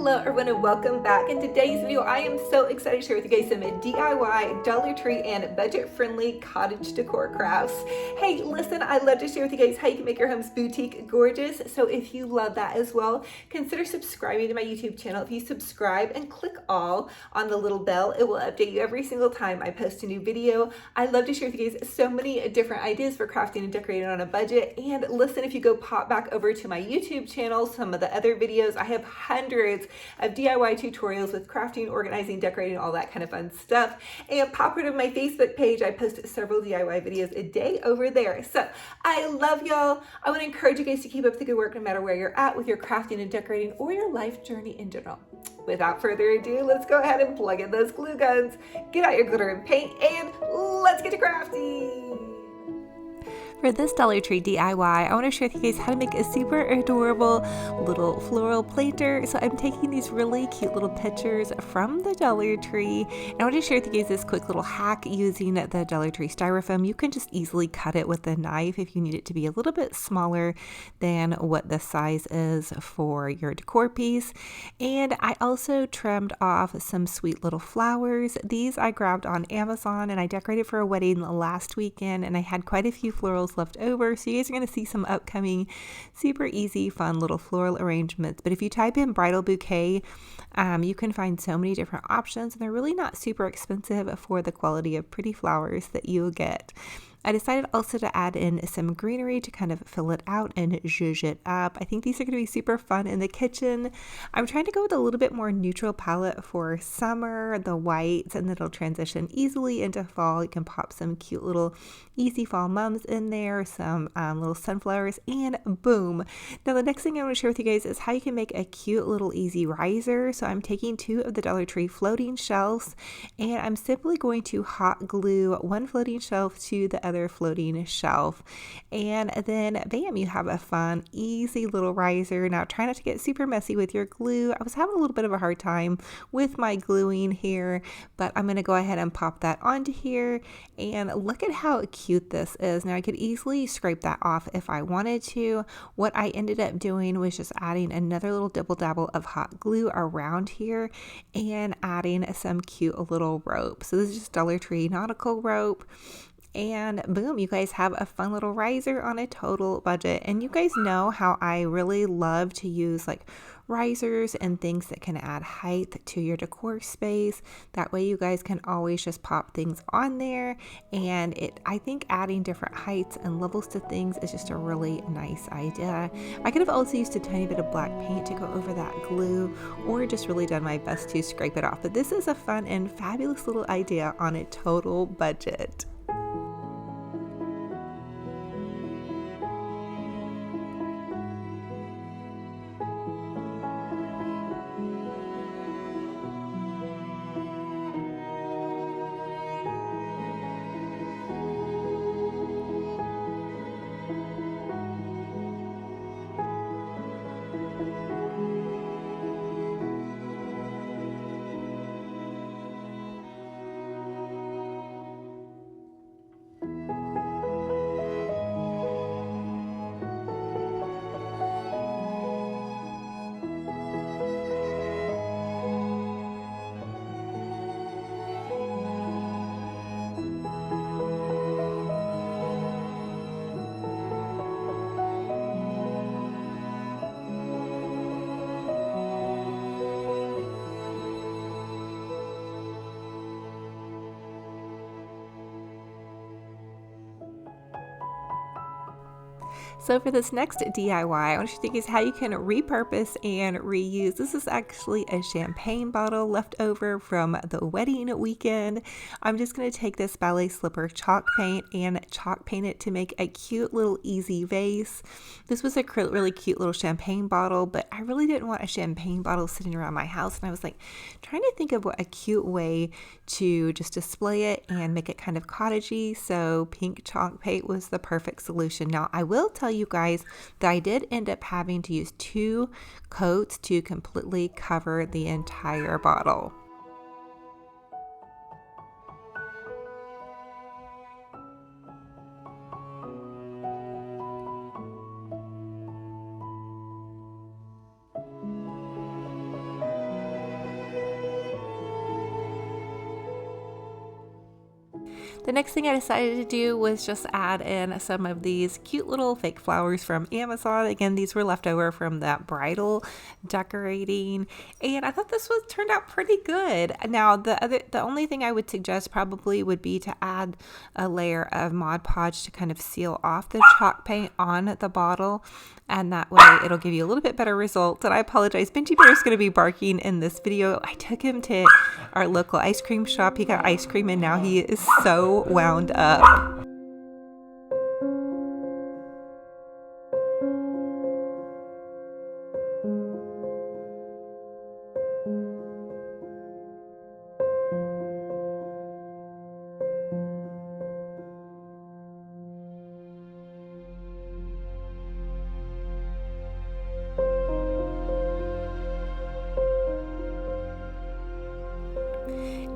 Hello everyone and welcome back. In today's video, I am so excited to share with you guys some DIY, Dollar Tree, and budget-friendly cottage decor crafts. Hey, listen, I love to share with you guys how you can make your homes boutique gorgeous. So if you love that as well, consider subscribing to my YouTube channel. If you subscribe and click all on the little bell, it will update you every single time I post a new video. I love to share with you guys so many different ideas for crafting and decorating on a budget. And listen, if you go pop back over to my YouTube channel, some of the other videos, I have hundreds of DIY tutorials with crafting, organizing, decorating, all that kind of fun stuff. And pop over to my Facebook page. I post several DIY videos a day over there. So I love y'all. I want to encourage you guys to keep up the good work no matter where you're at with your crafting and decorating or your life journey in general. Without further ado, let's go ahead and plug in those glue guns, get out your glitter and paint, and let's get to crafting. For this Dollar Tree DIY, I want to share with you guys how to make a super adorable little floral planter. So I'm taking these really cute little pictures from the Dollar Tree, and I want to share with you guys this quick little hack using the Dollar Tree styrofoam. You can just easily cut it with a knife if you need it to be a little bit smaller than what the size is for your decor piece. And I also trimmed off some sweet little flowers. These I grabbed on Amazon, and I decorated for a wedding last weekend, and I had quite a few florals left over, so you guys are going to see some upcoming super easy fun little floral arrangements. But if you type in bridal bouquet, you can find so many different options, and they're really not super expensive for the quality of pretty flowers that you'll get. I decided also to add in some greenery to kind of fill it out and zhuzh it up. I think these are going to be super fun in the kitchen. I'm trying to go with a little bit more neutral palette for summer, the whites, and it'll transition easily into fall. You can pop some cute little easy fall mums in there, some little sunflowers, and boom. Now the next thing I want to share with you guys is how you can make a cute little easy riser. So I'm taking 2 of the Dollar Tree floating shelves, and I'm simply going to hot glue one floating shelf to the other floating shelf, and then bam, you have a fun easy little riser. Now try not to get super messy with your glue. I was having a little bit of a hard time with my gluing here, but I'm going to go ahead and pop that onto here, and look at how cute this is. Now I could easily scrape that off if I wanted to. What I ended up doing was just adding another little dibble dabble of hot glue around here and adding some cute little rope. So this is just Dollar Tree nautical rope. And boom, you guys have a fun little riser on a total budget. And you guys know how I really love to use like risers and things that can add height to your decor space. That way you guys can always just pop things on there. And I think adding different heights and levels to things is just a really nice idea. I could have also used a tiny bit of black paint to go over that glue, or just really done my best to scrape it off. But this is a fun and fabulous little idea on a total budget. So for this next DIY, I want you to think is how you can repurpose and reuse. This is actually a champagne bottle left over from the wedding weekend. I'm just going to take this ballet slipper chalk paint and chalk paint it to make a cute little easy vase. This was a really cute little champagne bottle, but I really didn't want a champagne bottle sitting around my house, and I was like trying to think of what a cute way to just display it and make it kind of cottagey. So pink chalk paint was the perfect solution. Now I will tell you guys that I did end up having to use 2 coats to completely cover the entire bottle. The next thing I decided to do was just add in some of these cute little fake flowers from Amazon. Again, these were left over from that bridal decorating, and I thought this was turned out pretty good. Now, the only thing I would suggest probably would be to add a layer of Mod Podge to kind of seal off the chalk paint on the bottle, and that way it'll give you a little bit better results. And I apologize, Benji Bear is going to be barking in this video. I took him to our local ice cream shop. He got ice cream and now he is so wound up.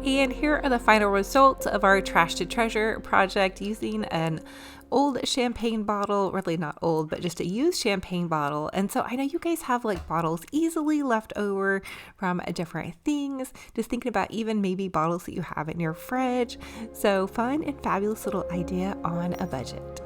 And here are the final results of our Trash to Treasure project using an old champagne bottle, really not old, but just a used champagne bottle. And so I know you guys have like bottles easily left over from different things, just thinking about even maybe bottles that you have in your fridge. So fun and fabulous little idea on a budget.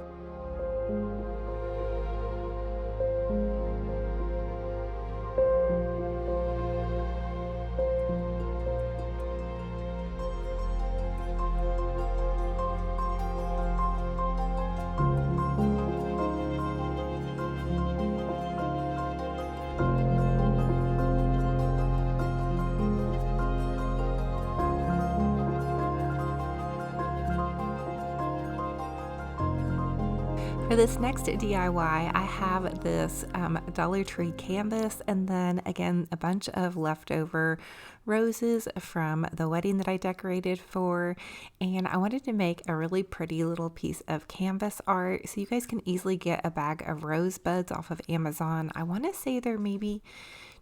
For this next DIY, I have this Dollar Tree canvas, and then again a bunch of leftover roses from the wedding that I decorated for, and I wanted to make a really pretty little piece of canvas art. So you guys can easily get a bag of rose buds off of Amazon. I want to say they're maybe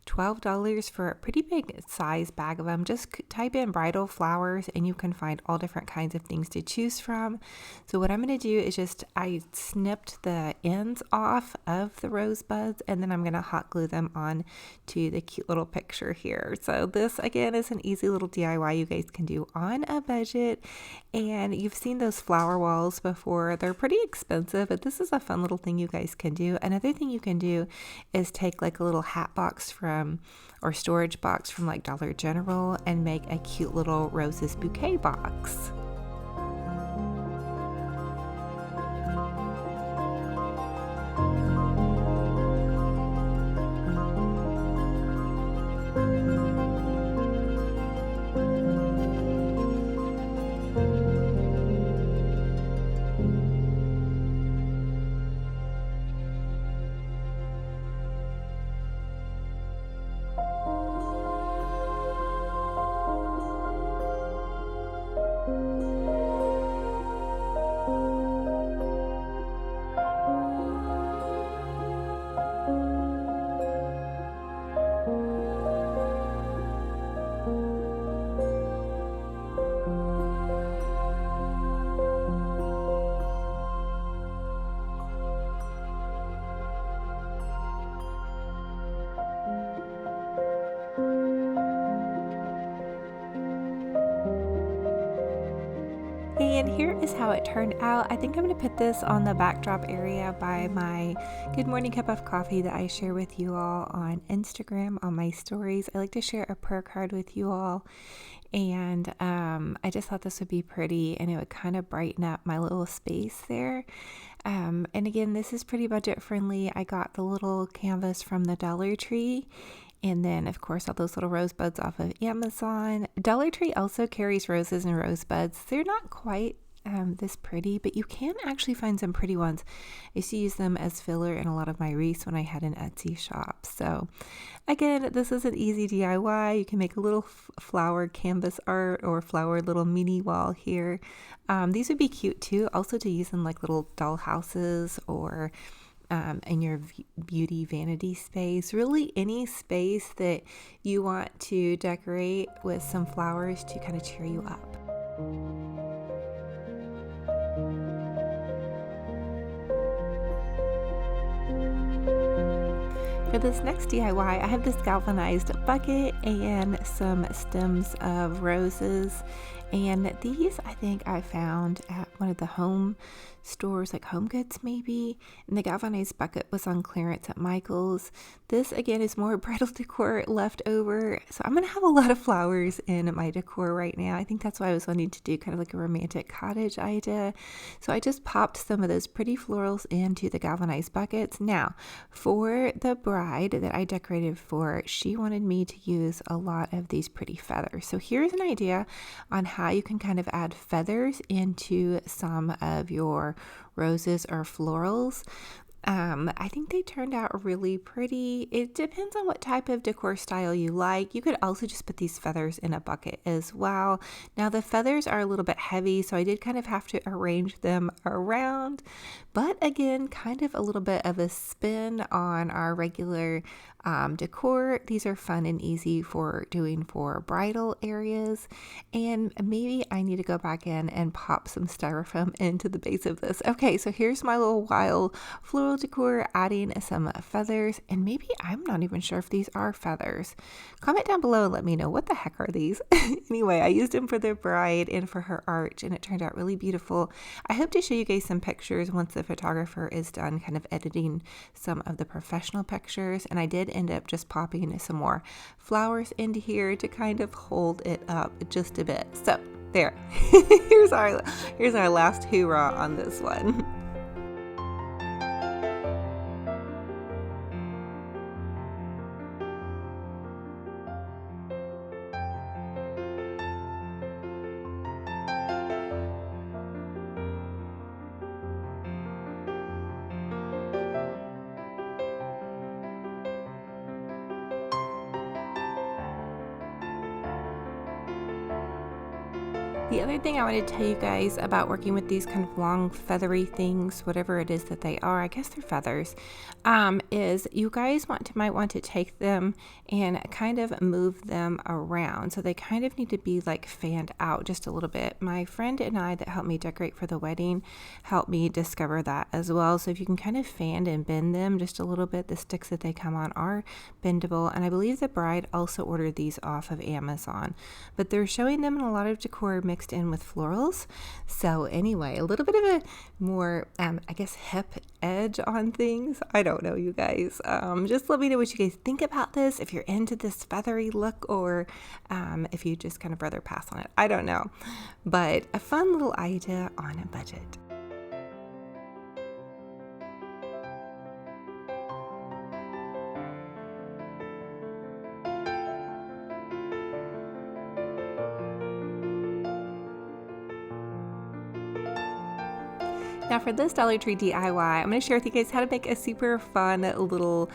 $12 for a pretty big size bag of them. Just type in bridal flowers and you can find all different kinds of things to choose from. So what I'm going to do is I snipped the ends off of the rose buds, and then I'm going to hot glue them on to the cute little picture here. So this again is an easy little DIY you guys can do on a budget. And you've seen those flower walls before. They're pretty expensive, but this is a fun little thing you guys can do. Another thing you can do is take like a little hat box or storage box from like Dollar General and make a cute little roses bouquet box. And here is how it turned out. I think I'm going to put this on the backdrop area by my Good Morning Cup of Coffee that I share with you all on Instagram on my stories. I like to share a prayer card with you all, and I just thought this would be pretty and it would kind of brighten up my little space there. And again, this is pretty budget friendly. I got the little canvas from the Dollar Tree. And then, of course, all those little rosebuds off of Amazon. Dollar Tree also carries roses and rosebuds. They're not quite this pretty, but you can actually find some pretty ones. I used to use them as filler in a lot of my wreaths when I had an Etsy shop. So again, this is an easy DIY. You can make a little flower canvas art or flower little mini wall here. These would be cute too, also to use in like little doll houses or in your beauty vanity space, really any space that you want to decorate with some flowers to kind of cheer you up. For this next DIY, I have this galvanized bucket and some stems of roses, And these I think I found at one of the home stores, like Home Goods maybe. And the galvanized bucket was on clearance at Michael's. This again is more bridal decor left over. So I'm gonna have a lot of flowers in my decor right now. I think that's why I was wanting to do kind of like a romantic cottage idea. So I just popped some of those pretty florals into the galvanized buckets. Now, for the bride that I decorated for, she wanted me to use a lot of these pretty feathers. So here's an idea on how you can kind of add feathers into some of your roses or florals. I think they turned out really pretty. It depends on what type of decor style you like. You could also just put these feathers in a bucket as well. Now the feathers are a little bit heavy, so I did kind of have to arrange them around. But again, kind of a little bit of a spin on our regular decor. These are fun and easy for doing for bridal areas. And maybe I need to go back in and pop some styrofoam into the base of this. Okay, so here's my little wild floral decor, adding some feathers. And maybe I'm not even sure if these are feathers. Comment down below and let me know, what the heck are these? Anyway, I used them for the bride and for her arch, and it turned out really beautiful. I hope to show you guys some pictures once the photographer is done kind of editing some of the professional pictures. And I did end up just popping some more flowers into here to kind of hold it up just a bit. So there, here's our last hoorah on this one. The other thing I want to tell you guys about working with these kind of long feathery things, whatever it is that they are, I guess they're feathers, is you guys might want to take them and kind of move them around. So they kind of need to be like fanned out just a little bit. My friend and I that helped me decorate for the wedding helped me discover that as well. So if you can kind of fan and bend them just a little bit, the sticks that they come on are bendable. And I believe the bride also ordered these off of Amazon, but they're showing them in a lot of decor mixed in with florals. So anyway, a little bit of a more, I guess, hip edge on things. I don't know, you guys. Just let me know what you guys think about this, if you're into this feathery look, or if you just kind of rather pass on it. I don't know, but a fun little idea on a budget. Now for this Dollar Tree DIY, I'm going to share with you guys how to make a super fun little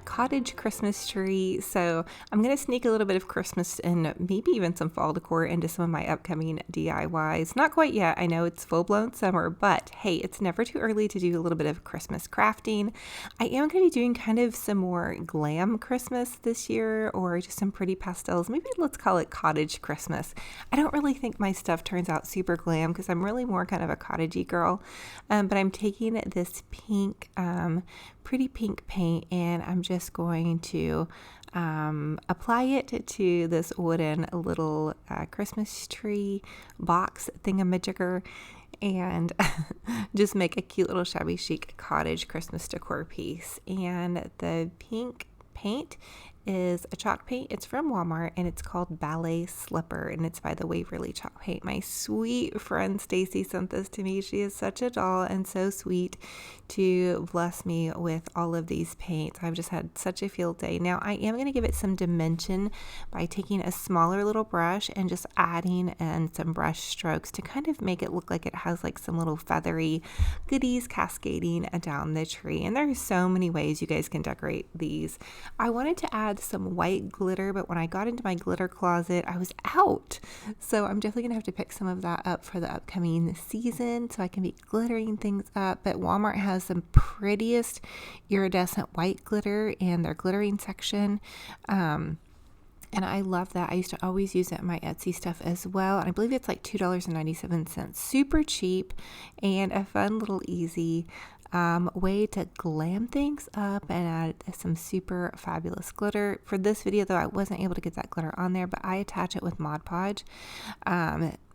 cottage Christmas tree. So I'm going to sneak a little bit of Christmas and maybe even some fall decor into some of my upcoming DIYs. Not quite yet. I know it's full-blown summer, but hey, it's never too early to do a little bit of Christmas crafting. I am going to be doing kind of some more glam Christmas this year, or just some pretty pastels. Maybe let's call it cottage Christmas. I don't really think my stuff turns out super glam because I'm really more kind of a cottagey girl. But I'm taking this pink, pretty pink paint, and I'm just going to apply it to this wooden little Christmas tree box thingamajigger, and just make a cute little shabby chic cottage Christmas decor piece. And the pink paint is a chalk paint. It's from Walmart, and it's called Ballet Slipper, and it's by the Waverly Chalk Paint. My sweet friend Stacy sent this to me. She is such a doll and so sweet to bless me with all of these paints. I've just had such a field day. Now I am going to give it some dimension by taking a smaller little brush and just adding in some brush strokes to kind of make it look like it has like some little feathery goodies cascading down the tree. And there's so many ways you guys can decorate these. I wanted to add some white glitter, but when I got into my glitter closet, I was out. So I'm definitely gonna have to pick some of that up for the upcoming season so I can be glittering things up. But Walmart has some prettiest iridescent white glitter in their glittering section. And I love that. I used to always use it in my Etsy stuff as well. And I believe it's like $2.97. Super cheap and a fun little easy way to glam things up and add some super fabulous glitter. For this video though, I wasn't able to get that glitter on there, but I attach it with Mod Podge.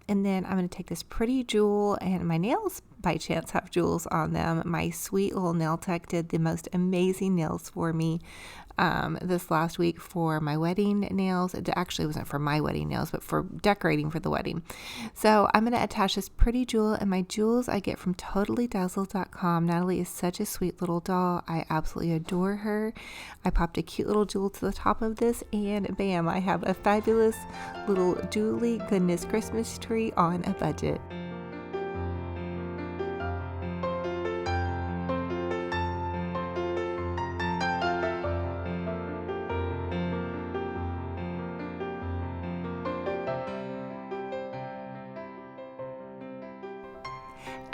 And then I'm going to take this pretty jewel, and my nails by chance have jewels on them. My sweet little nail tech did the most amazing nails for me this last week for my wedding nails. It actually wasn't for my wedding nails, but for decorating for the wedding. So I'm going to attach this pretty jewel, and my jewels I get from totallydazzled.com. Natalie is such a sweet little doll. I absolutely adore her. I popped a cute little jewel to the top of this, and bam, I have a fabulous little Julie Goodness Christmas tree on a budget.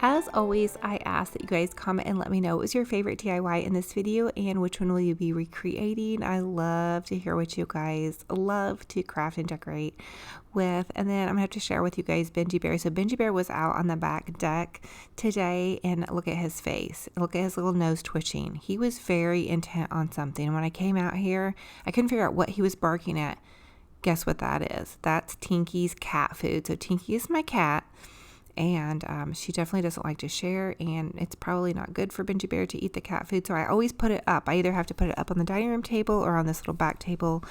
As always, I ask that you guys comment and let me know what was your favorite DIY in this video and which one will you be recreating. I love to hear what you guys love to craft and decorate with. And then I'm gonna have to share with you guys Benji Bear. So Benji Bear was out on the back deck today, and look at his face. Look at his little nose twitching. He was very intent on something. And when I came out here, I couldn't figure out what he was barking at. Guess what that is? That's Tinky's cat food. So Tinky is my cat. And she definitely doesn't like to share, and it's probably not good for Benji Bear to eat the cat food, so I always put it up. I either have to put it up on the dining room table or on this little back table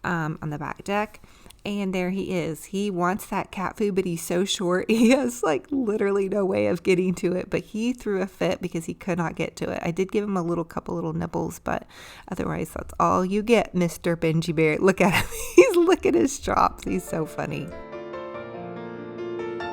on the back deck. And there he is. He wants that cat food, but he's so short. He has like literally no way of getting to it, but he threw a fit because he could not get to it. I did give him a couple little nibbles, but otherwise that's all you get, Mr. Benji Bear. Look at him. He's licking his chops. He's so funny.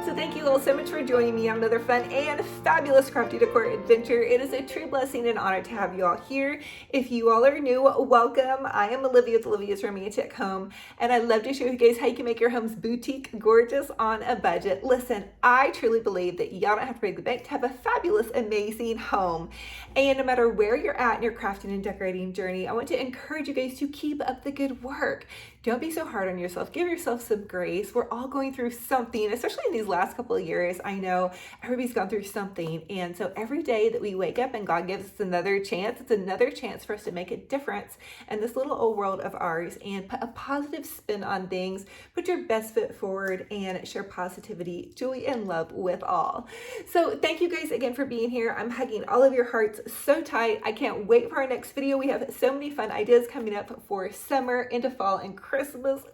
So thank you all so much for joining me on another fun and fabulous crafty decor adventure. It is a true blessing and honor to have you all here. If you all are new, welcome. I am Olivia with Olivia's Romantic Home, and I love to show you guys how you can make your homes boutique gorgeous on a budget. Listen, I truly believe that y'all don't have to break the bank to have a fabulous, amazing home. And no matter where you're at in your crafting and decorating journey, I want to encourage you guys to keep up the good work. Don't be so hard on yourself. Give yourself some grace. We're all going through something, especially in these last couple of years. I know everybody's gone through something. And so every day that we wake up and God gives us another chance, it's another chance for us to make a difference in this little old world of ours and put a positive spin on things, put your best foot forward, and share positivity, joy, and love with all. So thank you guys again for being here. I'm hugging all of your hearts so tight. I can't wait for our next video. We have so many fun ideas coming up for summer, into fall, and Christmas.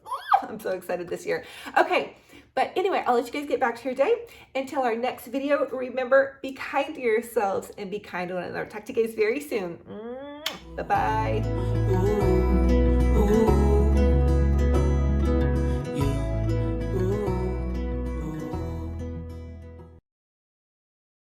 Oh, I'm so excited this year. Okay, but anyway, I'll let you guys get back to your day. Until our next video, remember, be kind to yourselves and be kind to one another. Talk to you guys very soon. Bye-bye.